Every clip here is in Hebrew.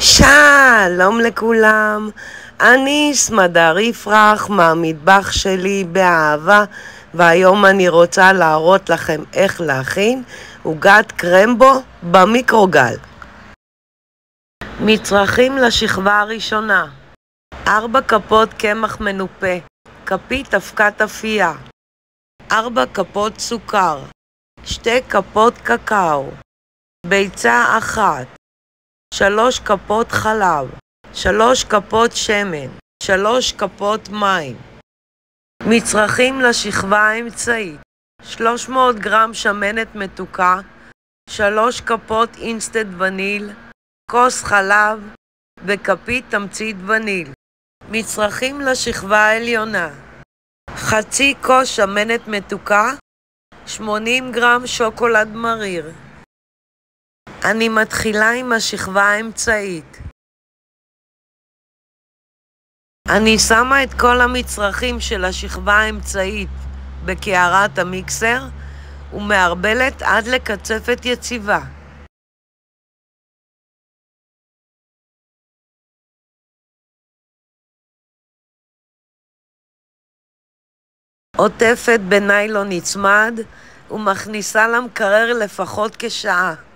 שלום לכולם, אני סמדר יפרח מהמטבח שלי באהבה, והיום אני רוצה להראות לכם איך להכין עוגת קרמבו במיקרוגל. מצרכים לשכבה הראשונה: 4 כפות קמח מנופה, כפית אבקת אפייה, 4 כפות סוכר, 2 כפות קקאו, ביצה אחת, 3 כפות חלב, 3 כפות שמן, 3 כפות מים. מצרכים לשכבה האמצעית: 300 גרם שמנת מתוקה, 3 כפות אינסטנט וניל, כוס חלב וכפית תמצית וניל. מצרכים לשכבה העליונה: חצי כוס שמנת מתוקה, 80 גרם שוקולד מריר. אני מתחילה עם השכבה האמצעית. אני שמה את כל המצרכים של השכבה האמצעית בקערת המיקסר ומערבלת עד לקצפת יציבה. עוטפת בניילון נצמד ומכניסה למקרר לפחות כשעה.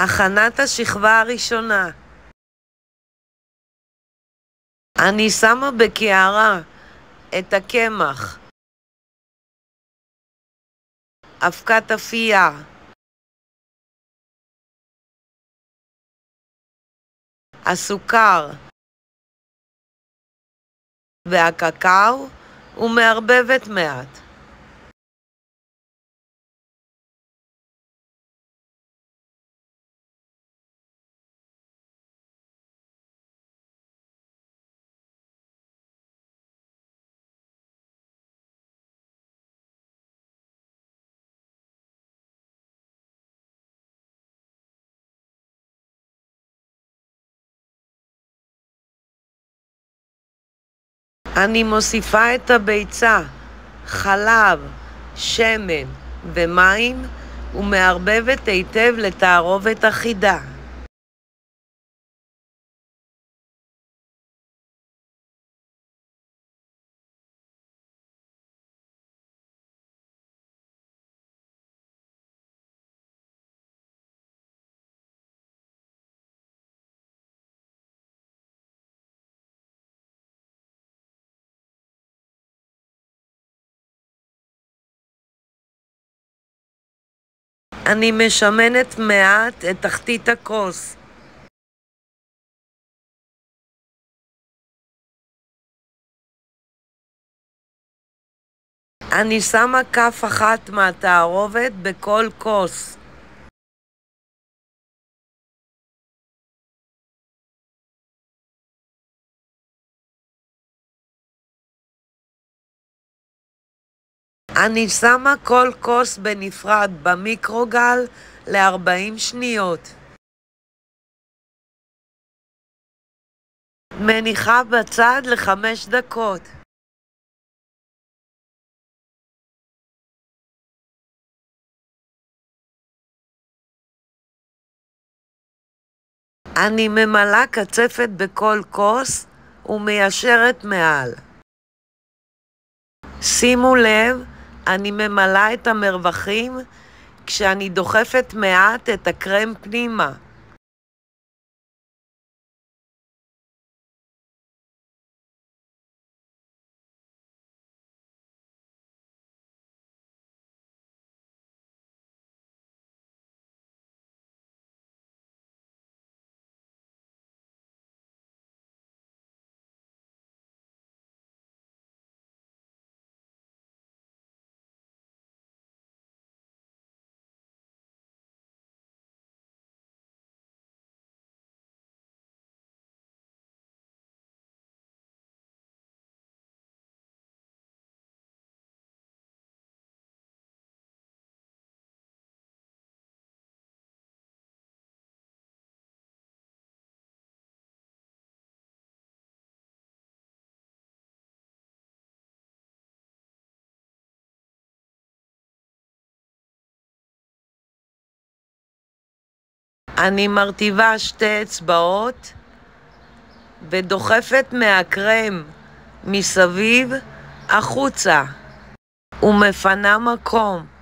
הכנת השכבה הראשונה: אני שמה בקערה את הקמח, אבקת אפייה, הסוכר והקקאו ומערבבת מעט. אני מוסיפה את הביצה, חלב, שמן ומים ומערבבת היטב לתערובת אחידה. אני משמנת מעט את תחתית הכוס. אני שמה כף אחת מהתערובת בכל כוס. אני שמה כל כוס בנפרד במיקרוגל ל-40 שניות. מניחה בצד ל5 דקות. אני ממלאה קצפת בכל כוס ומיישרת מעל. שימו לב, אני ממלאה את המרווחים כשאני דוחפת מעט את הקרם פנימה. אני מרטיבה 2 אצבעות ודוחפת מהקרם מסביב החוצה ומפנה מקום.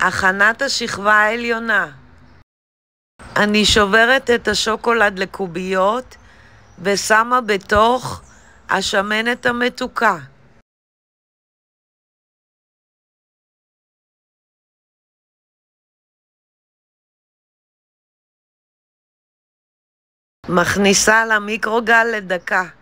הכנת השכבה העליונה. אני שוברת את השוקולד לקוביות ושמה בתוך השמנת המתוקה. מכניסה למיקרוגל לדקה.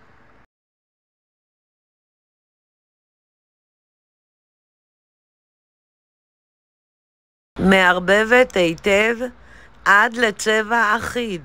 מערבבת היטב עד לצבע אחיד.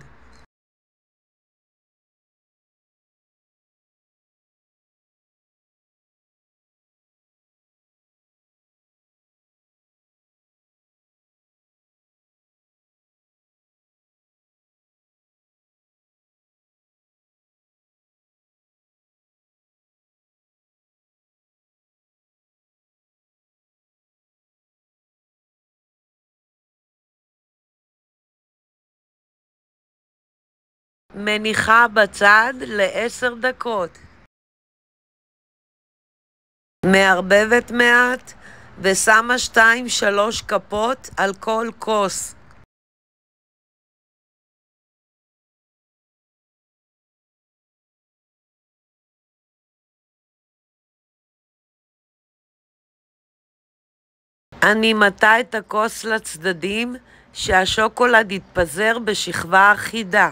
מניחה בצד ל10 דקות. מערבבת מעט ושמה 2-3 כפות על כל כוס. אני מטה את הכוס לצדדים שהשוקולד יתפזר בשכבה אחידה.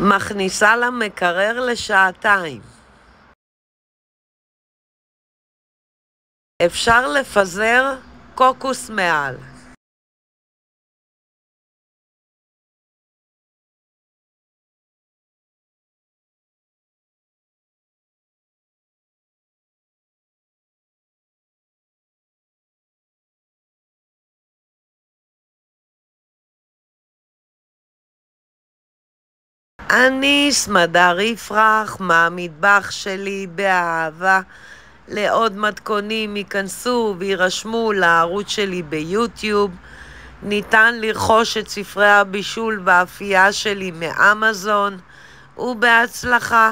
מכניסה למקרר לשעתיים. אפשר לפזר קוקוס מעל. אני סמדר יפרח מהמטבח שלי באהבה. לעוד מתכונים ייכנסו וירשמו לערוץ שלי ביוטיוב. ניתן לרכוש את ספרי הבישול והאפייה שלי מאמזון, ובהצלחה.